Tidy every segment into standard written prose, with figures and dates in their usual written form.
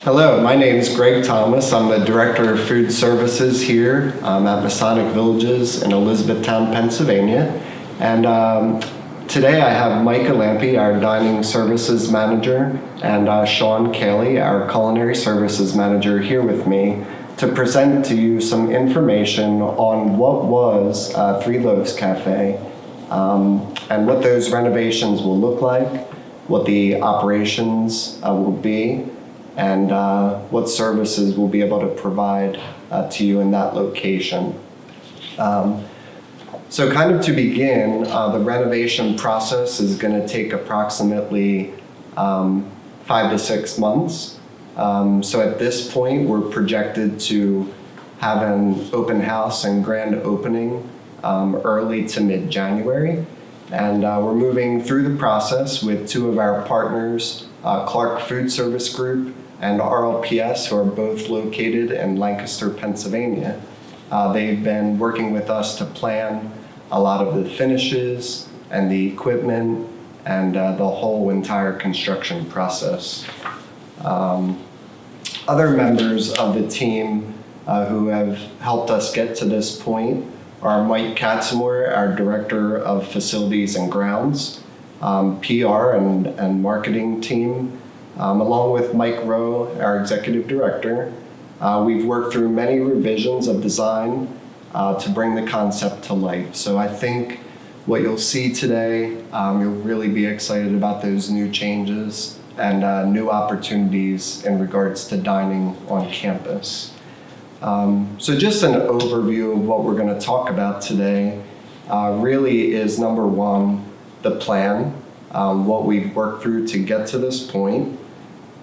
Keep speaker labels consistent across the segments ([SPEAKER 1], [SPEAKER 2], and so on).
[SPEAKER 1] Hello, my name is Greg Thomas. I'm the Director of Food Services here at Masonic Villages in Elizabethtown, Pennsylvania. And today I have Micah Lampe, our Dining Services Manager, and Sean Cayley, our Culinary Services Manager, here with me to present to you some information on what was Three Loaves Cafe and what those renovations will look like, what the operations will be, and what services we'll be able to provide to you in that location. So kind of to begin, the renovation process is going to take approximately 5 to 6 months. So at this point, we're projected to have an open house and grand opening early to mid-January. And we're moving through the process with two of our partners, Clark Food Service Group and RLPS, who are both located in Lancaster, Pennsylvania. They've been working with us to plan a lot of the finishes and the equipment and the whole entire construction process. Other members of the team who have helped us get to this point are Mike Katzmore, our Director of Facilities and Grounds, PR and marketing team, along with Mike Rowe, our Executive Director. We've worked through many revisions of design to bring the concept to life. So I think what you'll see today, you'll really be excited about those new changes and new opportunities in regards to dining on campus. So just an overview of what we're going to talk about today really is, number one, the plan, what we've worked through to get to this point.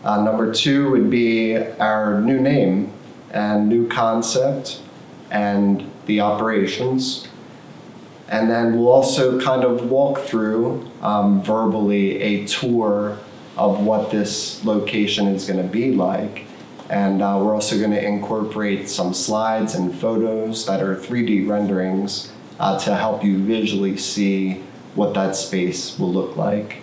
[SPEAKER 1] Number two would be our new name and new concept and the operations. And then we'll also kind of walk through verbally a tour of what this location is going to be like. And we're also going to incorporate some slides and photos that are 3D renderings to help you visually see what that space will look like.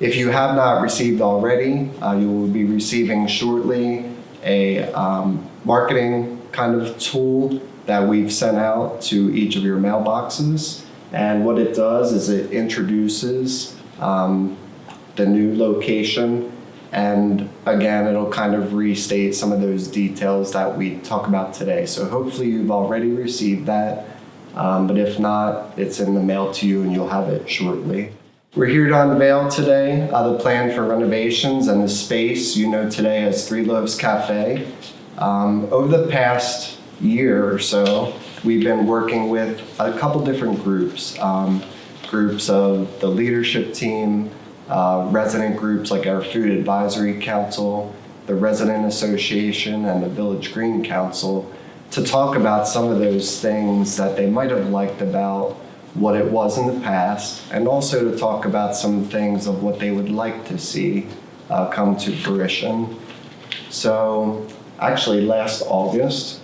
[SPEAKER 1] If you have not received already, you will be receiving shortly a marketing kind of tool that we've sent out to each of your mailboxes. And what it does is it introduces the new location. And again, it'll kind of restate some of those details that we talk about today. So hopefully you've already received that. But if not, it's in the mail to you and you'll have it shortly. We're here to unveil today the plan for renovations and the space you know today as Three Loaves Cafe. Over the past year or so, we've been working with a couple different groups. Groups of the leadership team, resident groups like our Food Advisory Council, the Resident Association, and the Village Green Council to talk about some of those things that they might have liked about what it was in the past, and also to talk about some things of what they would like to see come to fruition. So actually last August,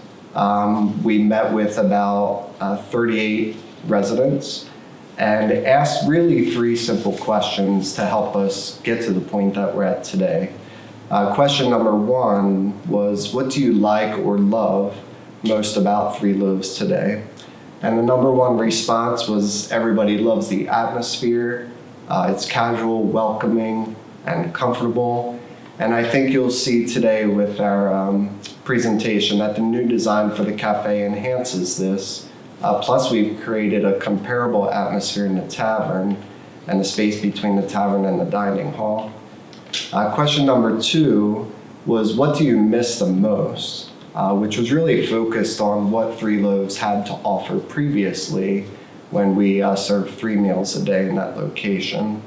[SPEAKER 1] we met with about 38 residents and asked really 3 simple questions to help us get to the point that we're at today. Question number 1 was, what do you like or love most about Three Loaves today? And the number 1 response was, everybody loves the atmosphere. It's casual, welcoming, and comfortable. And I think you'll see today with our presentation that the new design for the cafe enhances this. Plus, we've created a comparable atmosphere in the tavern and the space between the tavern and the dining hall. Question number 2 was, what do you miss the most? Which was really focused on what Three Loaves had to offer previously when we served 3 meals a day in that location.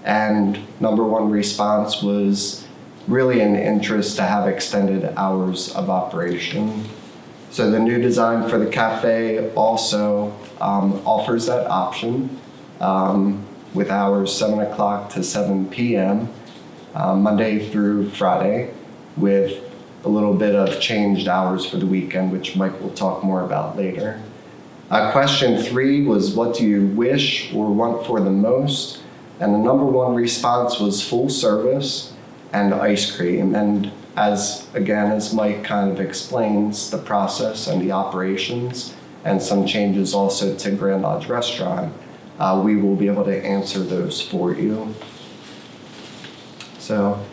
[SPEAKER 1] And number 1 response was really an interest to have extended hours of operation. So the new design for the cafe also offers that option with hours 7 o'clock to 7 p.m. Monday through Friday, with a little bit of changed hours for the weekend, which Mike will talk more about later. Question 3 was, what do you wish or want for the most? And the number 1 response was full service and ice cream. And as Mike kind of explains the process and the operations and some changes also to Grand Lodge Restaurant, we will be able to answer those for you. So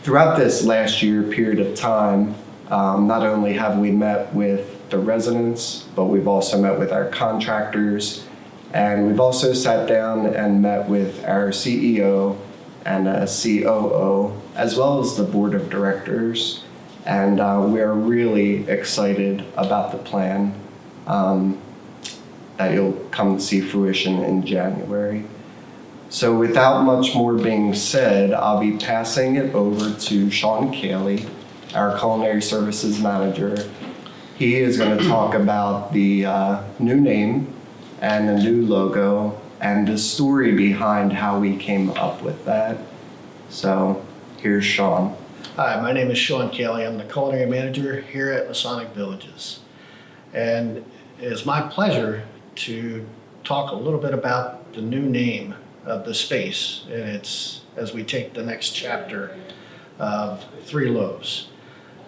[SPEAKER 1] throughout this last year period of time, not only have we met with the residents, but we've also met with our contractors, and we've also sat down and met with our CEO and COO, as well as the board of directors. And we're really excited about the plan that you'll come to see fruition in January. So without much more being said, I'll be passing it over to Sean Cayley, our culinary services manager. He is going to talk about the new name and the new logo and the story behind how we came up with that. So here's Sean.
[SPEAKER 2] Hi, my name is Sean Cayley. I'm the culinary manager here at Masonic Villages. And it is my pleasure to talk a little bit about the new name of the space. And it's as we take the next chapter of Three Loaves.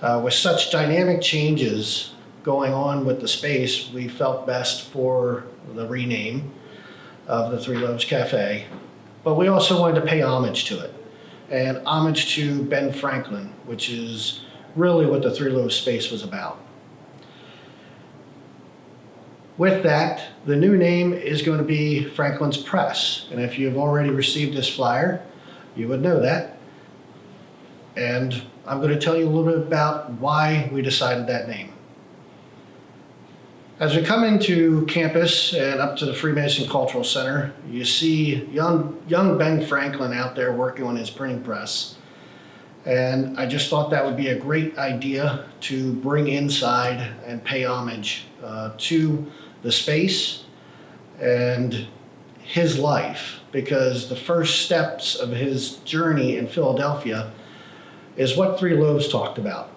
[SPEAKER 2] With such dynamic changes going on with the space, we felt best for the rename of the Three Loaves Cafe, but we also wanted to pay homage to it, and homage to Ben Franklin, which is really what the Three Loaves space was about. With that, the new name is going to be Franklin's Press, and if you've already received this flyer, you would know that. And I'm going to tell you a little bit about why we decided that name. As we come into campus and up to the Freemason Cultural Center, you see young Ben Franklin out there working on his printing press. And I just thought that would be a great idea to bring inside and pay homage to the space and his life, because the first steps of his journey in Philadelphia is what Three Loaves talked about.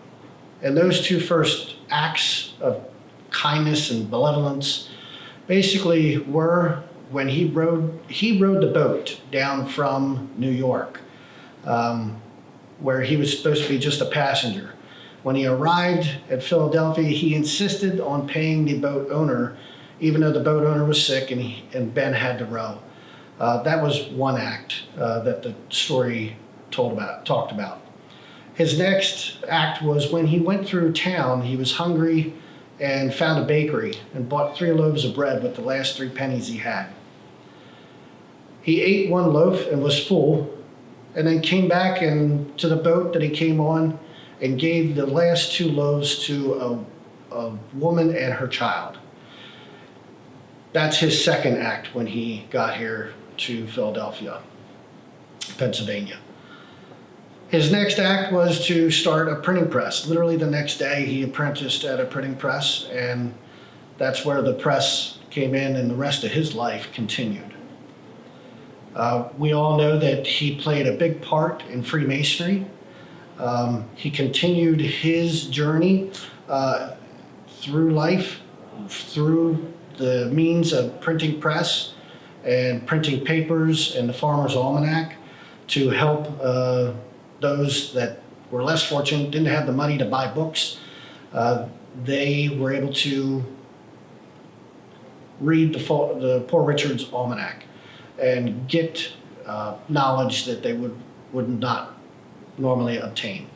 [SPEAKER 2] And those two first acts of kindness and benevolence basically were when he rode the boat down from New York, where he was supposed to be just a passenger. When he arrived at Philadelphia, he insisted on paying the boat owner, even though the boat owner was sick and Ben had to row. That was one act that the story talked about. His next act was when he went through town. He was hungry and found a bakery and bought 3 loaves of bread with the last 3 pennies he had. He ate 1 loaf and was full, and then came back to the boat that he came on and gave the last 2 loaves to a woman and her child. That's his second act when he got here to Philadelphia, Pennsylvania. His next act was to start a printing press. Literally the next day he apprenticed at a printing press, and that's where the press came in and the rest of his life continued. We all know that he played a big part in Freemasonry. He continued his journey through life, through the means of printing press and printing papers and the Farmer's Almanac to help those that were less fortunate, didn't have the money to buy books. They were able to read the Poor Richard's Almanac and get knowledge that they would not normally obtain.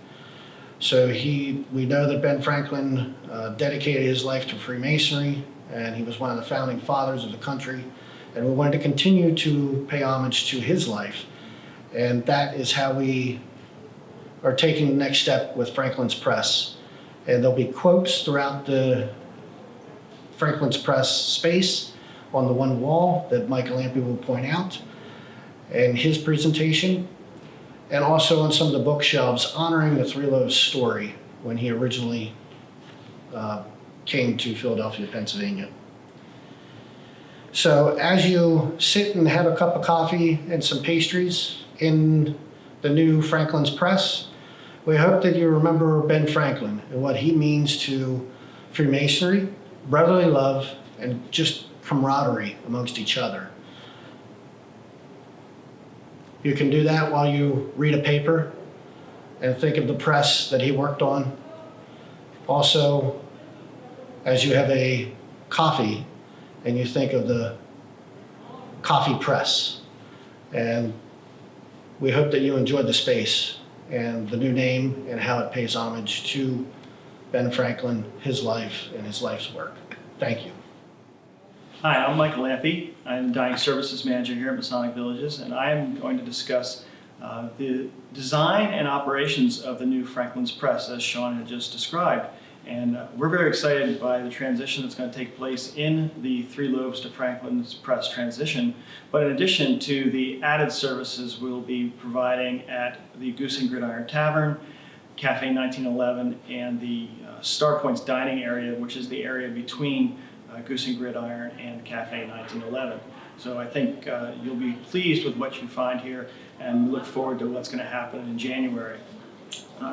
[SPEAKER 2] So we know that Ben Franklin dedicated his life to Freemasonry, and he was one of the founding fathers of the country, and we wanted to continue to pay homage to his life. And that is how we are taking the next step with Franklin's Press. And there'll be quotes throughout the Franklin's Press space on the one wall that Michael Lampe will point out in his presentation, and also on some of the bookshelves honoring the Three Loaves story when he originally came to Philadelphia, Pennsylvania. So as you sit and have a cup of coffee and some pastries in the new Franklin's Press, we hope that you remember Ben Franklin and what he means to Freemasonry, brotherly love, and just camaraderie amongst each other. You can do that while you read a paper and think of the press that he worked on. Also, as you have a coffee and you think of the coffee press. And we hope that you enjoyed the space and the new name and how it pays homage to Ben Franklin, his life, and his life's work. Thank you.
[SPEAKER 3] Hi, I'm Michael Lampy. I'm the Dining Services Manager here at Masonic Villages, and I am going to discuss the design and operations of the new Franklin's Press, as Sean had just described. And we're very excited by the transition that's going to take place in the Three Loaves to Franklin's Press transition. But in addition to the added services we'll be providing at the Goose and Gridiron Tavern, Cafe 1911, and the Star Points dining area, which is the area between Goose and Gridiron and Cafe 1911. So I think you'll be pleased with what you find here and look forward to what's going to happen in January.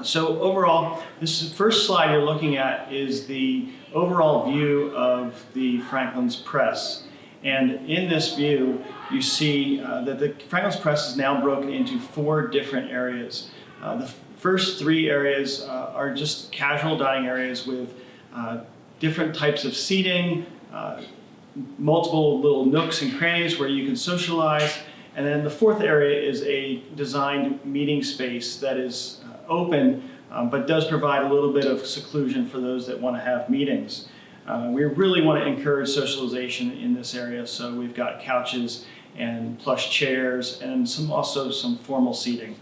[SPEAKER 3] So overall, this first slide you're looking at is the overall view of the Franklin's Press. And in this view, you see that the Franklin's Press is now broken into 4 different areas. The first 3 areas are just casual dining areas with different types of seating, multiple little nooks and crannies where you can socialize. And then the 4th area is a designed meeting space that is open, but does provide a little bit of seclusion for those that want to have meetings. We really want to encourage socialization in this area, so we've got couches and plush chairs and also some formal seating.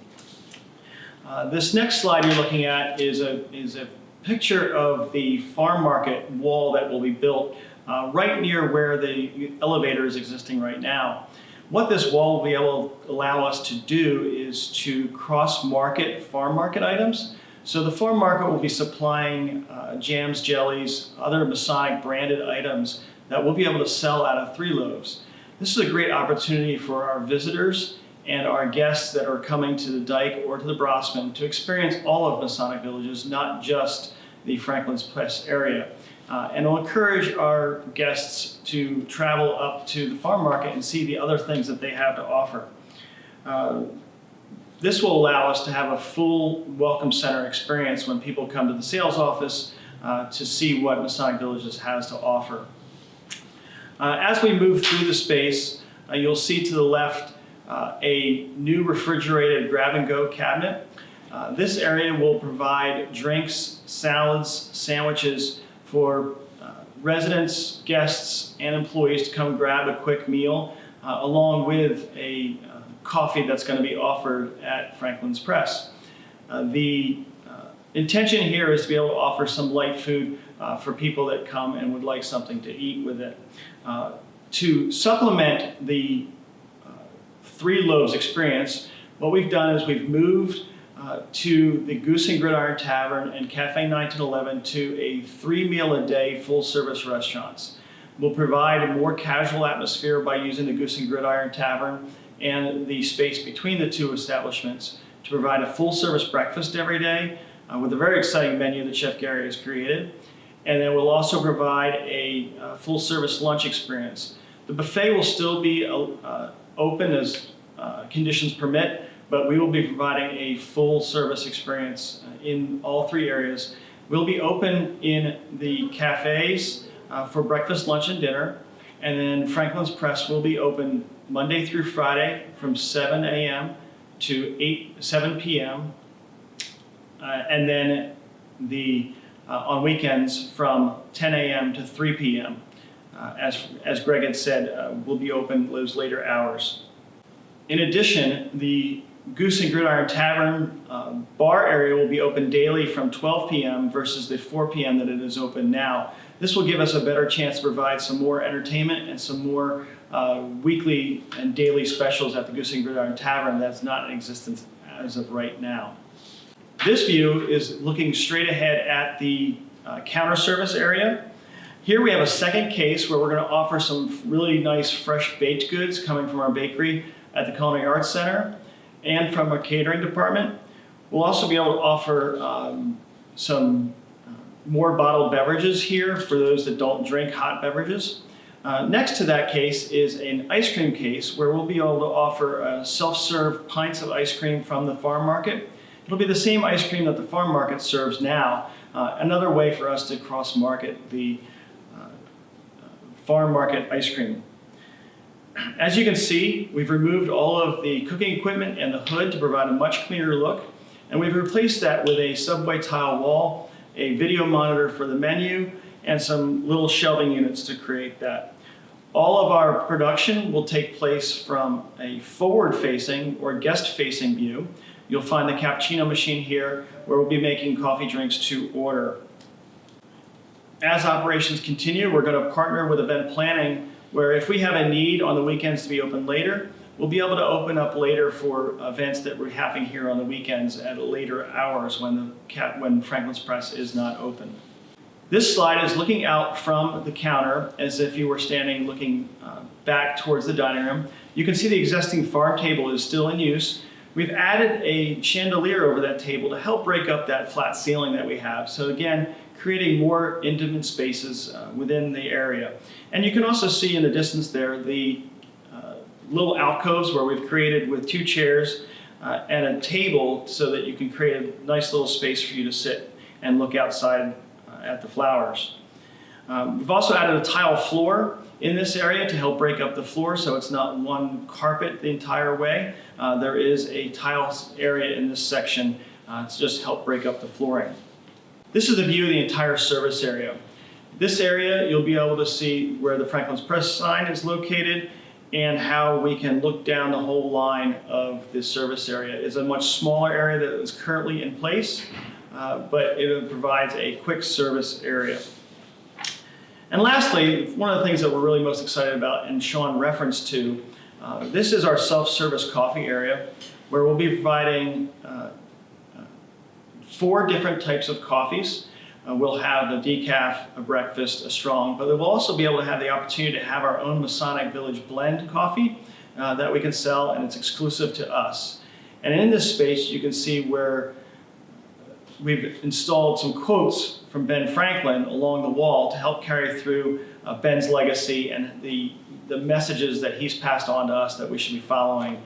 [SPEAKER 3] This next slide you're looking at is a picture of the farm market wall that will be built right near where the elevator is existing right now. What this wall will be able to allow us to do is to cross-market farm market items. So the farm market will be supplying jams, jellies, other Masonic branded items that we'll be able to sell out of Three Loaves. This is a great opportunity for our visitors and our guests that are coming to the Dyke or to the Brossman to experience all of Masonic Villages, not just the Franklin's Press area. And we'll encourage our guests to travel up to the farm market and see the other things that they have to offer. This will allow us to have a full Welcome Center experience when people come to the sales office to see what Masonic Villages has to offer. As we move through the space, you'll see to the left a new refrigerated grab-and-go cabinet. This area will provide drinks, salads, sandwiches for residents, guests, and employees to come grab a quick meal, along with a coffee that's going to be offered at Franklin's Press. The intention here is to be able to offer some light food for people that come and would like something to eat with it. To supplement the Three Loaves experience, what we've done is we've moved to the Goose and Gridiron Tavern and Cafe 1911 to a 3-meal-a-day full-service restaurants. We'll provide a more casual atmosphere by using the Goose and Gridiron Tavern and the space between the 2 establishments to provide a full-service breakfast every day with a very exciting menu that Chef Gary has created. And then we'll also provide a full-service lunch experience. The buffet will still be open as conditions permit, but we will be providing a full service experience in all 3 areas. We'll be open in the cafes for breakfast, lunch, and dinner. And then Franklin's Press will be open Monday through Friday from 7 a.m. to 7 p.m. And then on weekends from 10 a.m. to 3 p.m. As Greg had said, we'll be open those later hours. In addition, the Goose and Gridiron Tavern bar area will be open daily from 12 p.m. versus the 4 p.m. that it is open now. This will give us a better chance to provide some more entertainment and some more weekly and daily specials at the Goose and Gridiron Tavern that's not in existence as of right now. This view is looking straight ahead at the counter service area. Here we have a second case where we're going to offer some really nice fresh baked goods coming from our bakery at the Culinary Arts Center and from our catering department. We'll also be able to offer some more bottled beverages here for those that don't drink hot beverages. Next to that case is an ice cream case where we'll be able to offer self-serve pints of ice cream from the farm market. It'll be the same ice cream that the farm market serves now, another way for us to cross-market the farm market ice cream. As you can see, we've removed all of the cooking equipment and the hood to provide a much cleaner look, and we've replaced that with a subway tile wall, a video monitor for the menu, and some little shelving units to create that. All of our production will take place from a forward-facing or guest-facing view. You'll find the cappuccino machine here, where we'll be making coffee drinks to order. As operations continue, we're going to partner with event planning, where if we have a need on the weekends to be open later, we'll be able to open up later for events that we're having here on the weekends at later hours when Franklin's Press is not open. This slide is looking out from the counter as if you were standing looking back towards the dining room. You can see the existing farm table is still in use. We've added a chandelier over that table to help break up that flat ceiling that we have. So again, creating more intimate spaces within the area. And you can also see in the distance there the little alcoves where we've created with 2 chairs and a table so that you can create a nice little space for you to sit and look outside at the flowers. We've also added a tile floor in this area to help break up the floor so it's not one carpet the entire way. There is a tile area in this section to just help break up the flooring. This is the view of the entire service area. This area, you'll be able to see where the Franklin's Press sign is located and how we can look down the whole line of this service area. It's a much smaller area that is currently in place, but it provides a quick service area. And lastly, one of the things that we're really most excited about, and Sean referenced to, this is our self-service coffee area, where we'll be providing 4 different types of coffees. We'll have a decaf, a breakfast, a strong, but we'll also be able to have the opportunity to have our own Masonic Village blend coffee that we can sell, and it's exclusive to us. And in this space, you can see where we've installed some quotes from Ben Franklin along the wall to help carry through Ben's legacy and the messages that he's passed on to us that we should be following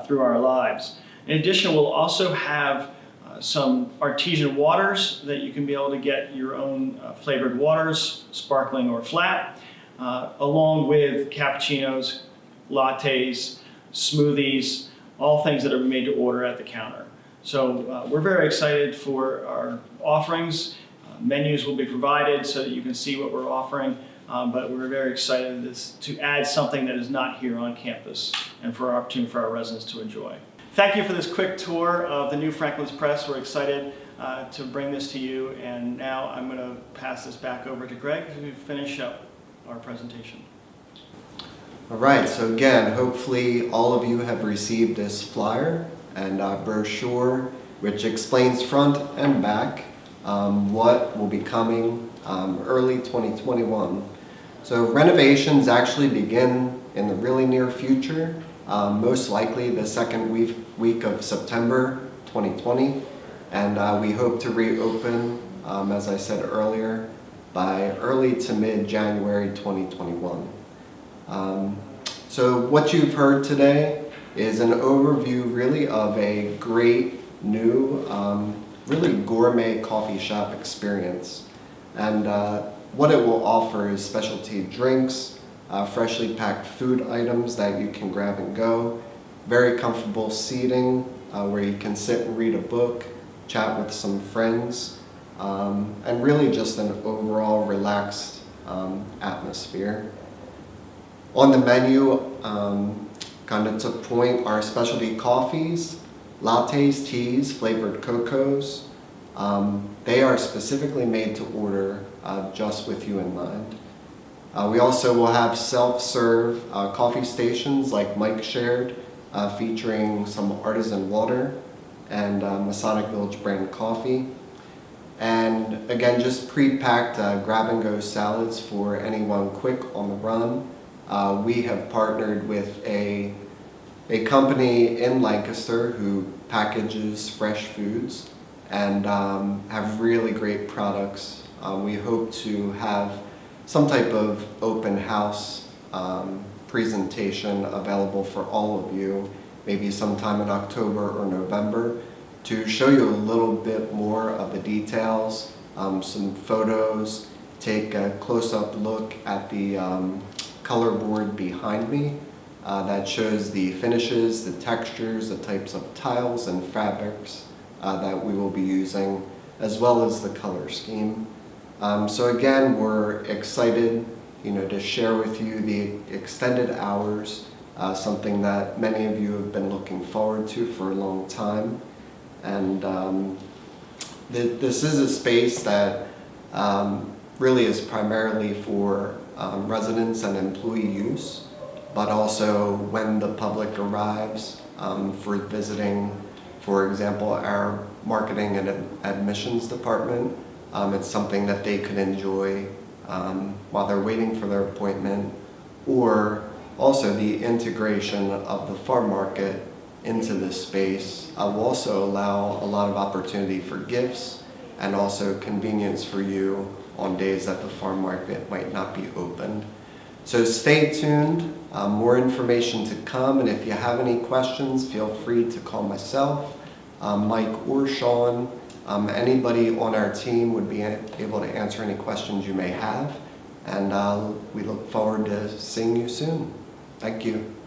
[SPEAKER 3] through our lives. In addition, we'll also have some artesian waters that you can be able to get your own flavored waters, sparkling or flat, along with cappuccinos, lattes, smoothies, all things that are made to order at the counter. So we're very excited for our offerings. Menus will be provided so that you can see what we're offering, but we're very excited to add something that is not here on campus and for our opportunity for our residents to enjoy. Thank you for this quick tour of the new Franklin's Press. We're excited to bring this to you, and now I'm going to pass this back over to Greg to finish up our presentation.
[SPEAKER 1] All right, so again, hopefully all of you have received this flyer and brochure, which explains front and back what will be coming early 2021. So renovations actually begin in the really near future, most likely the second week of September 2020, and we hope to reopen, as I said earlier, by early to mid-January 2021. So what you've heard today is an overview really of a great new, really gourmet coffee shop experience. And what it will offer is specialty drinks, freshly packed food items that you can grab and go, very comfortable seating where you can sit and read a book, chat with some friends, and really just an overall relaxed atmosphere. On the menu, kind of to point, our specialty coffees, lattes, teas, flavored cocos. They are specifically made to order just with you in mind. We also will have self-serve coffee stations like Mike shared, featuring some artisan water and Masonic Village brand coffee. And again, just pre-packed grab-and-go salads for anyone quick on the run. We have partnered with a company in Lancaster who packages fresh foods and have really great products. We hope to have some type of open house presentation available for all of you, maybe sometime in October or November. to show you a little bit more of the details, some photos, take a close-up look at the color board behind me that shows the finishes, the textures, the types of tiles and fabrics that we will be using, as well as the color scheme. So again, we're excited, to share with you the extended hours, something that many of you have been looking forward to for a long time. And this is a space that really is primarily for residents and employee use, but also when the public arrives for visiting, for example, our marketing and admissions department, it's something that they could enjoy while they're waiting for their appointment, or also the integration of the farm market into this space will also allow a lot of opportunity for gifts and also convenience for you on days that the farm market might not be open. So stay tuned, more information to come, and if you have any questions, feel free to call myself, Mike or Sean. Anybody on our team would be able to answer any questions you may have, and we look forward to seeing you soon. Thank you.